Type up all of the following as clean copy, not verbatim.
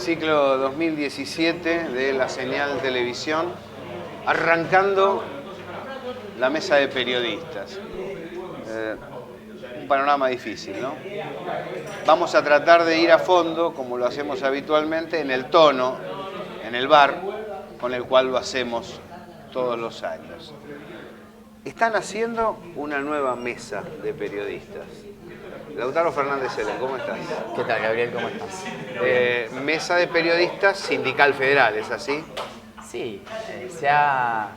ciclo 2017 de la señal televisión, arrancando la mesa de periodistas. Un panorama difícil, ¿no? Vamos a tratar de ir a fondo, como lo hacemos habitualmente, en el tono, en el bar, con el cual lo hacemos todos los años. Están haciendo una nueva mesa de periodistas. Lautaro Fernández Selén, ¿cómo estás? ¿Qué tal, Gabriel? ¿Cómo estás? Mesa de periodistas sindical federal, ¿es así? Sí, se ha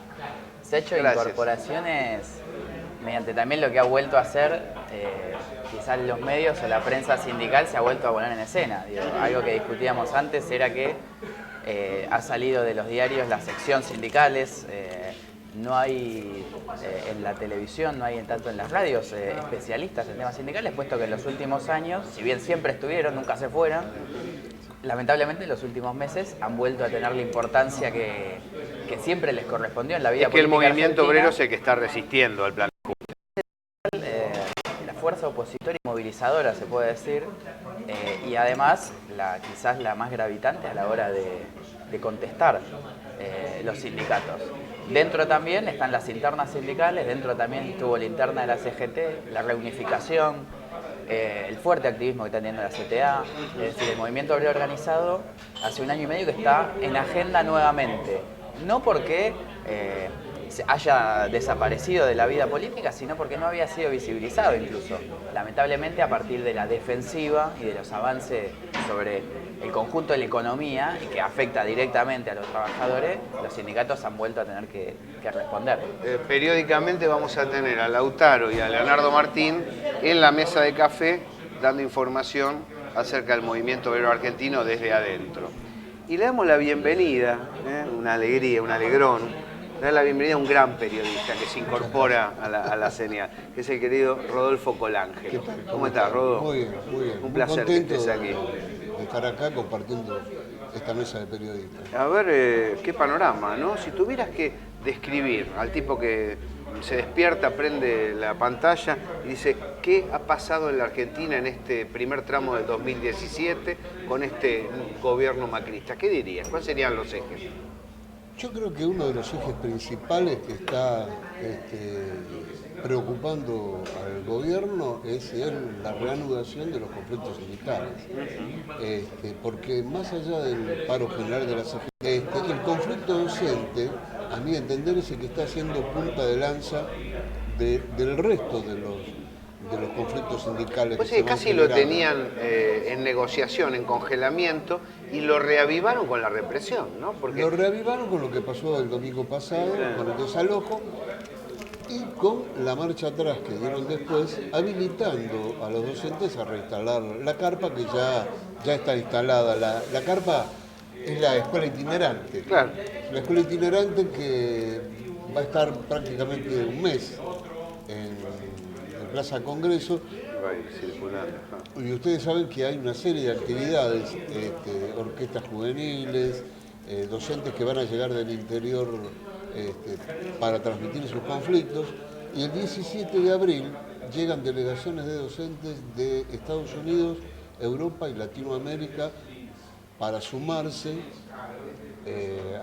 hecho Gracias. Incorporaciones mediante también lo que ha vuelto a hacer, quizás los medios o la prensa sindical se ha vuelto a poner en escena. Digo, algo que discutíamos antes era que ha salido de los diarios la sección sindicales, no hay en la televisión, no hay tanto en las radios especialistas en temas sindicales, puesto que en los últimos años, si bien siempre estuvieron, nunca se fueron, lamentablemente en los últimos meses han vuelto a tener la importancia que siempre les correspondió en la vida política. Es que el movimiento argentina. obrero es el que está resistiendo al plan. La fuerza opositora y movilizadora, se puede decir, y además quizás la más gravitante a la hora de contestar los sindicatos. Dentro también están las internas sindicales, dentro también estuvo la interna de la CGT, la reunificación, el fuerte activismo que está teniendo la CTA, es decir, el movimiento obrero organizado hace un año y medio que está en agenda nuevamente, no porque se haya desaparecido de la vida política, sino porque no había sido visibilizado incluso. Lamentablemente, a partir de la defensiva y de los avances sobre el conjunto de la economía y que afecta directamente a los trabajadores, los sindicatos han vuelto a tener que responder. Periódicamente vamos a tener a Lautaro y a Leonardo Martín en la mesa de café dando información acerca del movimiento obrero argentino desde adentro. Y le damos la bienvenida, una alegría, un alegrón, le da la bienvenida a un gran periodista que se incorpora a la señal, que es el querido Rodolfo Colange. ¿Qué tal? ¿Cómo estás, Rodolfo? Muy bien, muy bien. Un placer que estés aquí. De estar acá compartiendo esta mesa de periodistas. A ver, qué panorama, ¿no? Si tuvieras que describir al tipo que se despierta, prende la pantalla y dice qué ha pasado en la Argentina en este primer tramo del 2017 con este gobierno macrista, ¿qué dirías? ¿Cuáles serían los ejes? Yo creo que uno de los ejes principales que está preocupando al gobierno es la reanudación de los conflictos sindicales. Porque más allá del paro general de la CGT, el conflicto docente, a mi entender, es el que está haciendo punta de lanza del resto de los conflictos sindicales. Pues sí, casi lo tenían en negociación, en congelamiento, y lo reavivaron con la represión, ¿no? Lo reavivaron con lo que pasó el domingo pasado, con el desalojo, y con la marcha atrás que dieron después, habilitando a los docentes a reinstalar la carpa que ya está instalada. La carpa es la escuela itinerante. Claro. La escuela itinerante que va a estar prácticamente un mes en Plaza Congreso. Va a ir circulando. Y ustedes saben que hay una serie de actividades, orquestas juveniles, docentes que van a llegar del interior para transmitir sus conflictos. Y el 17 de abril llegan delegaciones de docentes de Estados Unidos, Europa y Latinoamérica para sumarse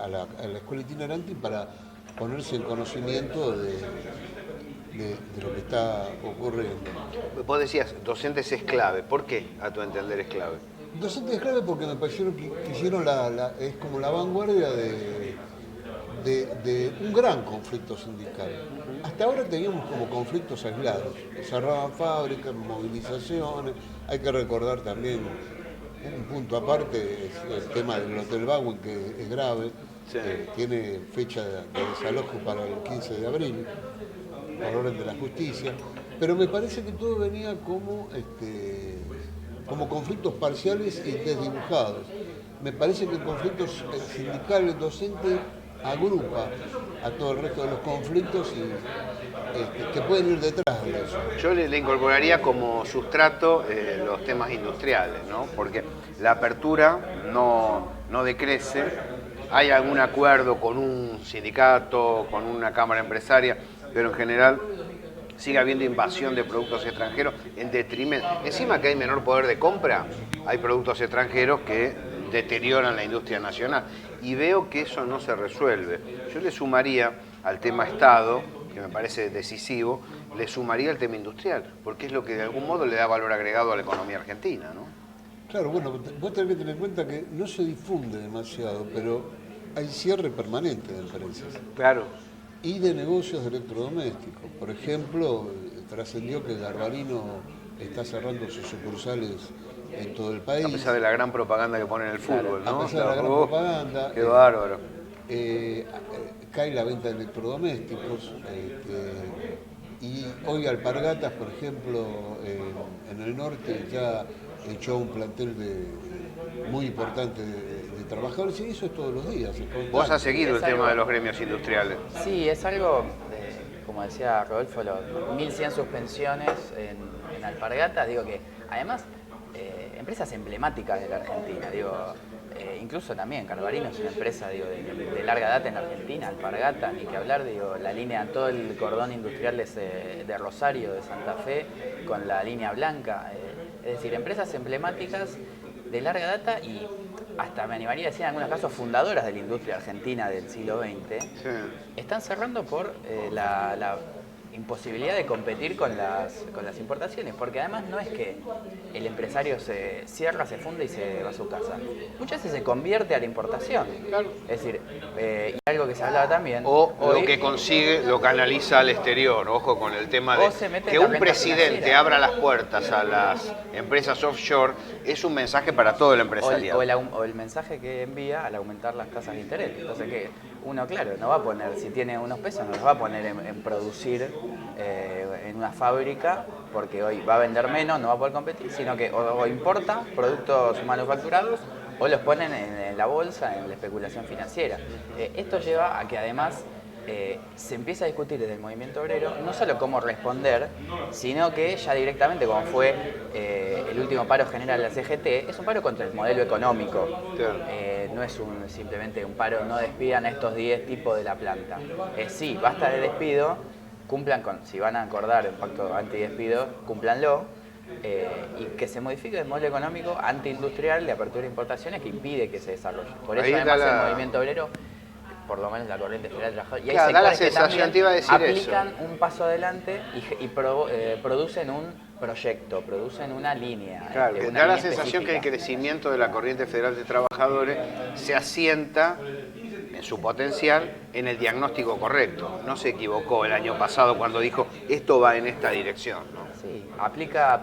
a la escuela itinerante y para ponerse en conocimiento de lo que está ocurriendo. Vos decías, docentes es clave. ¿Por qué, a tu entender, es clave? Docentes es clave porque me parecieron que hicieron es como la vanguardia de un gran conflicto sindical. Hasta ahora teníamos como conflictos aislados. Cerraban fábricas, movilizaciones. Hay que recordar también un punto aparte, es el tema del Hotel Baldwin, que es grave. Sí. Tiene fecha de desalojo para el 15 de abril. Por orden de la justicia, pero me parece que todo venía como conflictos parciales y desdibujados. Me parece que el conflicto sindical, el docente, agrupa a todo el resto de los conflictos y que pueden ir detrás de eso. Yo le incorporaría como sustrato los temas industriales, ¿no? Porque la apertura no decrece, hay algún acuerdo con un sindicato, con una cámara empresaria, pero en general sigue habiendo invasión de productos extranjeros en detrimento. Encima que hay menor poder de compra, hay productos extranjeros que deterioran la industria nacional. Y veo que eso no se resuelve. Yo le sumaría al tema Estado, que me parece decisivo, le sumaría el tema industrial, porque es lo que de algún modo le da valor agregado a la economía argentina, ¿no? Claro, bueno, vos tenés que tener en cuenta que no se difunde demasiado, pero hay cierre permanente de empresas. Claro. Y de negocios de electrodomésticos. Por ejemplo, trascendió que Garbarino está cerrando sus sucursales en todo el país. A pesar de la gran propaganda que pone en el fútbol, ¿no? A pesar de la gran propaganda. Qué bárbaro. Cae la venta de electrodomésticos. Y hoy Alpargatas, por ejemplo, en el norte ya echó un plantel muy importante de trabajadores, y eso es todos los días. Vos has seguido el tema de los gremios industriales. Sí, es algo, como decía Rodolfo, 1.100 suspensiones en Alpargatas, digo que además empresas emblemáticas de la Argentina, digo, incluso también Garbarino es una empresa de larga data en la Argentina, Alpargatas, ni que hablar, digo, la línea, todo el cordón industrial de Rosario, de Santa Fe, con la línea blanca, es decir, empresas emblemáticas de larga data y hasta me animaría a decir en algunos casos fundadoras de la industria argentina del siglo XX, sí, están cerrando por la imposibilidad de competir con las importaciones, porque además no es que el empresario se cierra, se funde y se va a su casa. Muchas veces se convierte a la importación. Claro. Es decir, y algo que se hablaba también... O lo que consigue lo canaliza al exterior. Ojo con el tema de que un presidente abra las puertas a las empresas offshore es un mensaje para todo el empresariado. O el mensaje que envía al aumentar las tasas de interés. Entonces que uno, claro, no va a poner, si tiene unos pesos, no los va a poner en producir en una fábrica, porque hoy va a vender menos, no va a poder competir, sino que o importa productos manufacturados o los ponen en la bolsa, en la especulación financiera. Esto lleva a que además se empieza a discutir desde el movimiento obrero no solo cómo responder, sino que ya directamente, como fue el último paro general de la CGT, es un paro contra el modelo económico. No es simplemente un paro, no despidan a estos 10 tipos de la planta. Sí, basta de despido, cumplan con, si van a acordar el pacto antidespido, cúmplanlo, y que se modifique el modelo económico antiindustrial de apertura de importaciones que impide que se desarrolle. Por eso además el movimiento obrero, por lo menos la corriente federal de trabajadores, y hay sectores que también aplican un paso adelante y producen un proyecto, producen una línea. Claro, da la sensación que el crecimiento de la corriente federal de trabajadores se asienta en su potencial en el diagnóstico correcto. No se equivocó el año pasado cuando dijo esto va en esta dirección, ¿no? Sí,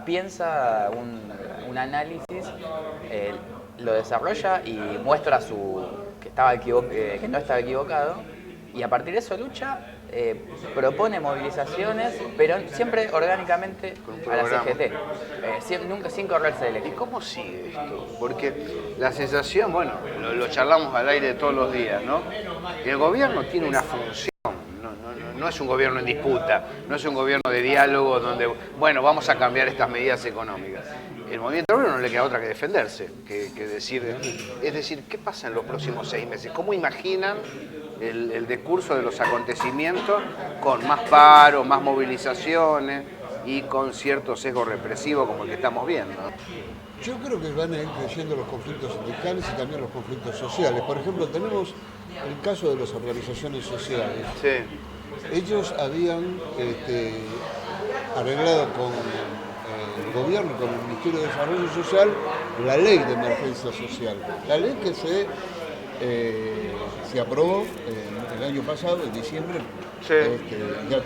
piensa un análisis, lo desarrolla y muestra que no estaba equivocado, y a partir de eso lucha, propone movilizaciones, pero siempre orgánicamente a la CGT, nunca sin correrse del eje. ¿Y cómo sigue esto? Porque la sensación, bueno, lo charlamos al aire todos los días, ¿no? El gobierno tiene una función. No es un gobierno en disputa, no es un gobierno de diálogo donde, bueno, vamos a cambiar estas medidas económicas. El movimiento obrero no le queda otra que defenderse, que decir, es decir, ¿qué pasa en los próximos 6 meses? ¿Cómo imaginan el decurso de los acontecimientos con más paro, más movilizaciones y con cierto sesgo represivo como el que estamos viendo? Yo creo que van a ir creciendo los conflictos sindicales y también los conflictos sociales. Por ejemplo, tenemos el caso de las organizaciones sociales. Sí. Ellos habían arreglado con el gobierno, con el Ministerio de Desarrollo Social, la ley de emergencia social. La ley que se aprobó el año pasado, en diciembre, sí, ya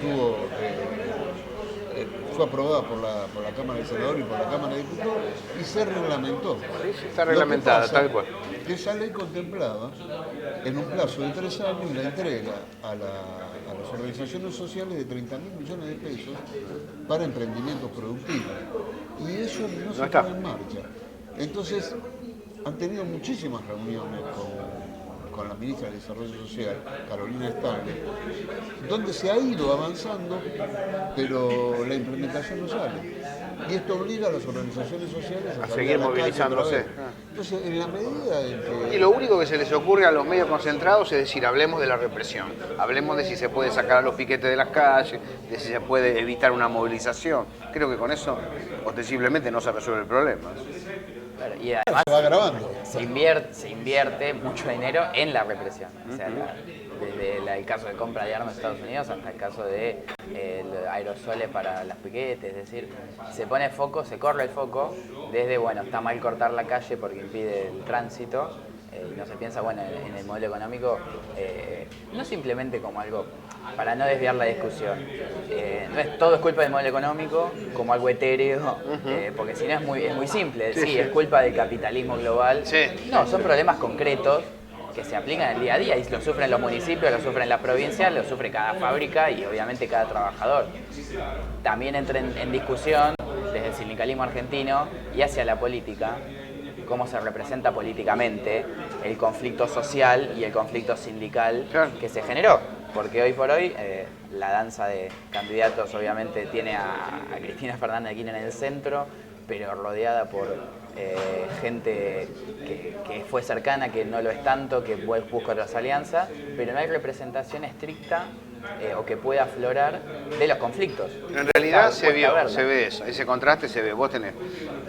fue aprobada por la Cámara de Senadores y por la Cámara de Diputados y se reglamentó. Sí, está reglamentada, tal cual. Que esa ley contemplaba en un plazo de 3 años la entrega a las organizaciones sociales de 30.000 millones de pesos para emprendimientos productivos. Y eso no se pone en marcha. Entonces, han tenido muchísimas reuniones con la ministra de Desarrollo Social, Carolina Stagner, donde se ha ido avanzando, pero la implementación no sale. Y esto obliga a las organizaciones sociales a seguir movilizándose. Entonces, en la medida en que... Y lo único que se les ocurre a los medios concentrados es decir, hablemos de la represión, hablemos de si se puede sacar a los piquetes de las calles, de si se puede evitar una movilización. Creo que con eso ostensiblemente no se resuelve el problema. Claro, y además se va agravando. se invierte mucho dinero en la represión. O sea, desde el caso de compra de armas de Estados Unidos hasta el caso de aerosoles para las piquetes. Es decir, se pone foco, se corre el foco desde, bueno, está mal cortar la calle porque impide el tránsito. Y no se piensa, bueno, en el modelo económico, no simplemente como algo, para no desviar la discusión, no es todo es culpa del modelo económico como algo etéreo, porque si no es muy simple, sí, es culpa del capitalismo global. Sí. No, son problemas concretos que se aplican en el día a día y lo sufren los municipios, lo sufren la provincia, lo sufre cada fábrica y obviamente cada trabajador. También entra en discusión desde el sindicalismo argentino y hacia la política, cómo se representa políticamente el conflicto social y el conflicto sindical que se generó. Porque hoy por hoy la danza de candidatos obviamente tiene a Cristina Fernández de Kirchner en el centro, pero rodeada por gente que fue cercana, que no lo es tanto, que busca otras alianzas, pero no hay representación estricta o que pueda aflorar de los conflictos. En realidad se ve eso, ese contraste se ve. Vos tenés,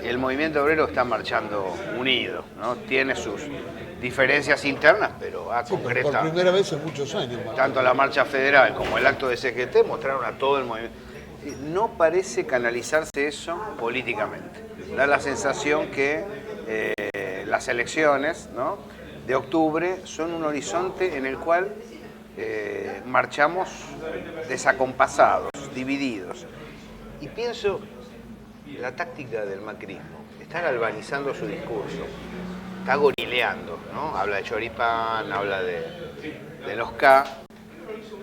el movimiento obrero está marchando unido, ¿no? Tiene sus diferencias internas, pero concreta. Por primera vez en muchos años. Tanto la marcha federal como el acto de CGT mostraron a todo el movimiento. No parece canalizarse eso políticamente. Da la sensación que las elecciones, ¿no?, de octubre son un horizonte en el cual marchamos desacompasados, divididos. Y pienso, la táctica del macrismo está galvanizando su discurso, está gorileando, ¿no? Habla de choripán, habla de los K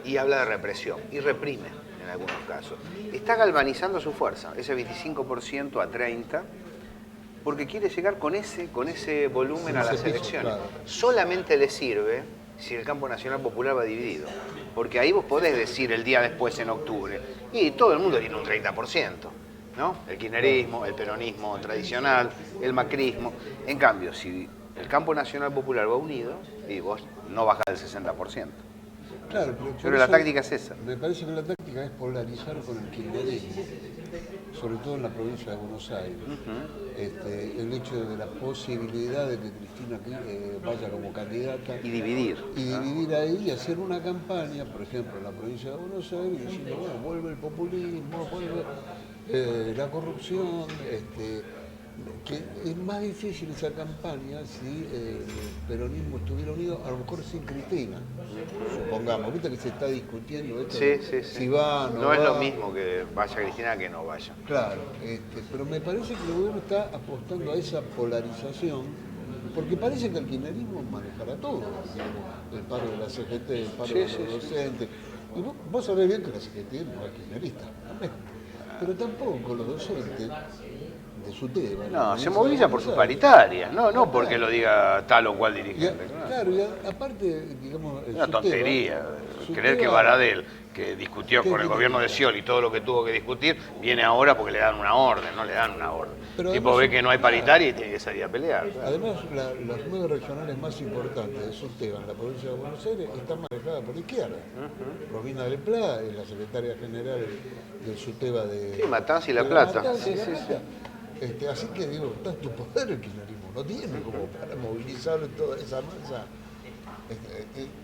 y habla de represión y reprime en algunos casos. Está galvanizando su fuerza, ese 25% a 30%, porque quiere llegar con ese volumen a las elecciones. Claro. Solamente le sirve si el campo nacional popular va dividido, porque ahí vos podés decir el día después en octubre, y todo el mundo tiene un 30%, ¿no? El kirchnerismo, el peronismo tradicional, el macrismo. En cambio, si el campo nacional popular va unido, y vos no bajás del 60%. Claro, pero la táctica es esa. Me parece que la táctica es polarizar con el kirchnerismo, sobre todo en la provincia de Buenos Aires. El hecho de la posibilidad de que Cristina vaya como candidata. Y dividir. Y dividir ahí y hacer una campaña, por ejemplo, en la provincia de Buenos Aires, diciendo, bueno, vuelve el populismo, vuelve la corrupción, que es más difícil esa campaña si el peronismo estuviera unido, a lo mejor sin Cristina, supongamos. Viste que se está discutiendo esto, si va o no va. Es lo mismo que vaya Cristina que no vaya. Claro, pero me parece que el gobierno está apostando a esa polarización, porque parece que el kirchnerismo manejará todo, digamos, el paro de la CGT, el paro de los docentes. Y vos sabés bien que la CGT no es kirchnerista, pero tampoco los docentes de su tema. No, se moviliza por sus paritarias, no porque lo diga tal o cual dirigente. Claro, y aparte, digamos... Una tontería, creer que Baradel, que discutió con el gobierno de Scioli y todo lo que tuvo que discutir, viene ahora porque le dan una orden, no le dan una orden. El tipo ve que no hay paritaria y tiene que salir a pelear. Además, las 9 regionales más importantes de Suteba en la provincia de Buenos Aires están manejadas por la izquierda. Romina del Pla es la secretaria general del Suteba de... Sí, Matanza y La Plata. Así que digo, tanto poder el kirchnerismo no tiene como para movilizar toda esa masa.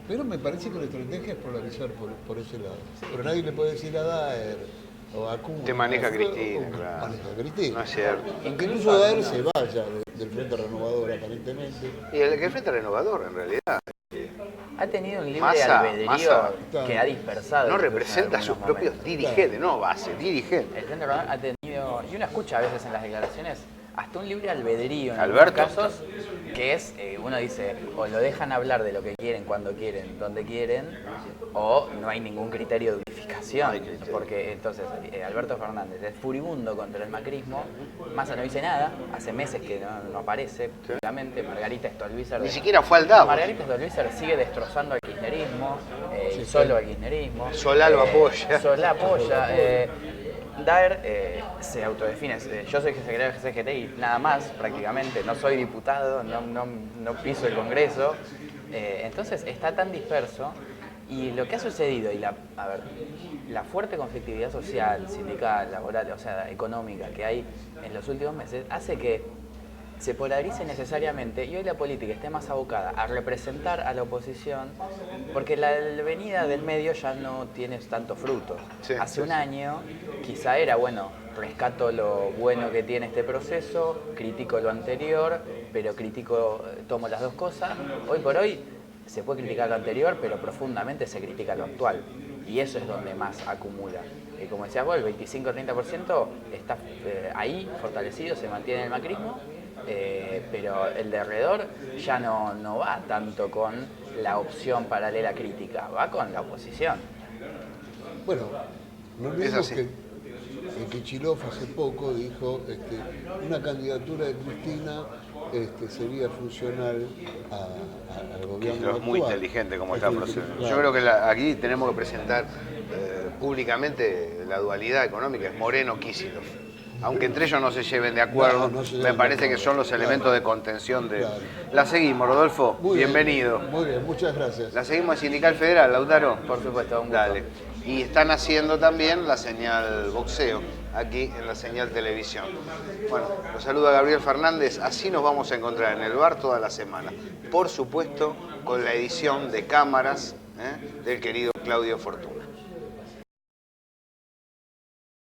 Pero me parece que la estrategia es polarizar por ese lado. Pero nadie le puede decir a Daer o a Cunha. Te maneja Cristina, claro. Maneja Cristina. No es cierto. Incluso Daer se vaya del Frente Renovador aparentemente. Y el Frente Renovador en realidad ha tenido un libre albedrío que ha dispersado. No representa a sus propios dirigentes, no base, dirigentes. El Frente Renovador ha tenido, y uno escucha a veces en las declaraciones, hasta un libre albedrío en Alberto. algunos casos, que es, uno dice, o lo dejan hablar de lo que quieren, cuando quieren, donde quieren, o no hay ningún criterio de unificación. Porque entonces Alberto Fernández es furibundo contra el macrismo, Massa no dice nada, hace meses que no aparece, claramente. Margarita Stolbizer... Ni siquiera fue al Davos. Margarita Stolbizer sigue destrozando al kirchnerismo, solo al kirchnerismo. Solá lo apoya. Solá apoya. Daer se autodefine, yo soy secretario de CGT y nada más prácticamente, no soy diputado, no piso el Congreso, entonces está tan disperso y lo que ha sucedido y la fuerte conflictividad social, sindical, laboral, o sea, económica que hay en los últimos meses hace que se polarice necesariamente y hoy la política esté más abocada a representar a la oposición, porque la venida del medio ya no tiene tantos frutos. Sí, Hace sí, un sí. año quizá era, bueno, rescato lo bueno que tiene este proceso, critico lo anterior, pero tomo las dos cosas. Hoy por hoy se puede criticar lo anterior, pero profundamente se critica lo actual. Y eso es donde más acumula. Y como decías vos, el 25-30% está ahí, fortalecido, se mantiene el macrismo, pero el de alrededor ya no va tanto con la opción paralela crítica, va con la oposición. Bueno, no Es olvidemos así. que Kicillof hace poco dijo una candidatura de Cristina sería funcional al gobierno Es muy actual. inteligente como está procediendo. Yo Claro. creo que aquí tenemos que presentar públicamente la dualidad económica, es Moreno-Kicillof. Aunque entre ellos no se lleven de acuerdo, No se llevan me de parece que acuerdo, son los claro. elementos de contención de... Claro. La seguimos, Rodolfo, Muy bien, bienvenido. muy bien, muchas gracias. La seguimos en Sindical Federal, Lautaro. Por supuesto, un gusto. Dale. Y están haciendo también la señal boxeo, aquí en la señal televisión. Bueno, los saluda Gabriel Fernández, así nos vamos a encontrar en el bar toda la semana. Por supuesto, con la edición de cámaras del querido Claudio Fortuna.